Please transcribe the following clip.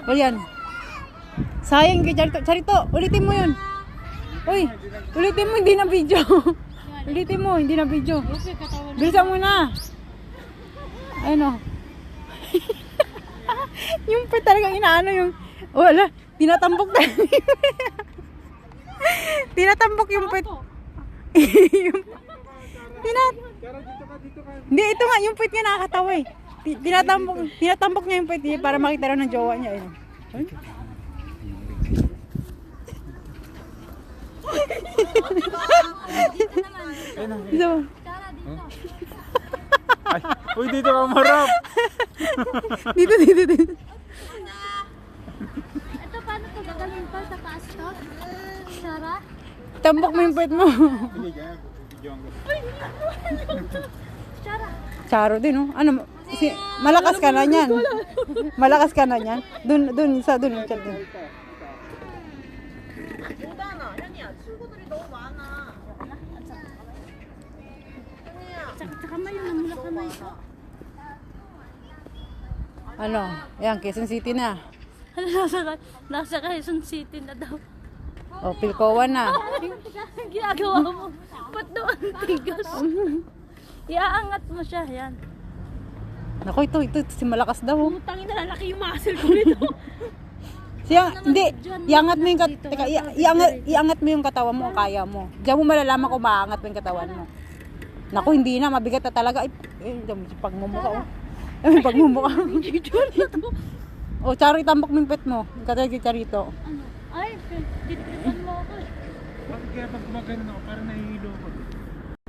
O yan. Sayang kay Charito. Charito, ulitin mo yun. Uy, ulitin mo, hindi na video. Ulitin mo, hindi na video. Bilisan mo na. Ayun o. Yung pa talagang inaano yung... Wala, tinatambok na. Tinatambok yung pet. Yung... Hindi, ito nga, yung pet niya nakakatawa eh. Tinatambok niya yung pet niya para makita raw ng jowa niya. Ayun. Ayun. So, Ay, uy, dito ka marap. dito. Ito paano to gagawin pa sa taas to? Sara? tambok mo yung pet mo. Sara? Charo din, oh. Ano, malakas ka na niyan. Malakas ka na niyan. Dun, yung chat dun. Tsaka may namula kamay ko. Ano, yan, Quezon City na. Nasa Quezon City na daw. O, Pilcoa na. Ginagawa mo. Ba't daw ang tigas? Iaangat mo siya, yan. Naku, ito, si malakas daw. Oh. Putangin na lalaki yung muscle ko nito. Siya, hindi, iangat mo yung teka, iangat mo yung katawan mo, kaya mo. Diyan mo malalaman kung maangat mo yung katawan mo. Naku, hindi na, mabigat na talaga. Pagmumukha, oh. Pagmumukha. O, Charo, tambok mo yung pet mo. Yung katawag yung Charito. Ano? Ay, titipan mo ako. Bakit kaya pag gumagano ako, parang nahihilo ko.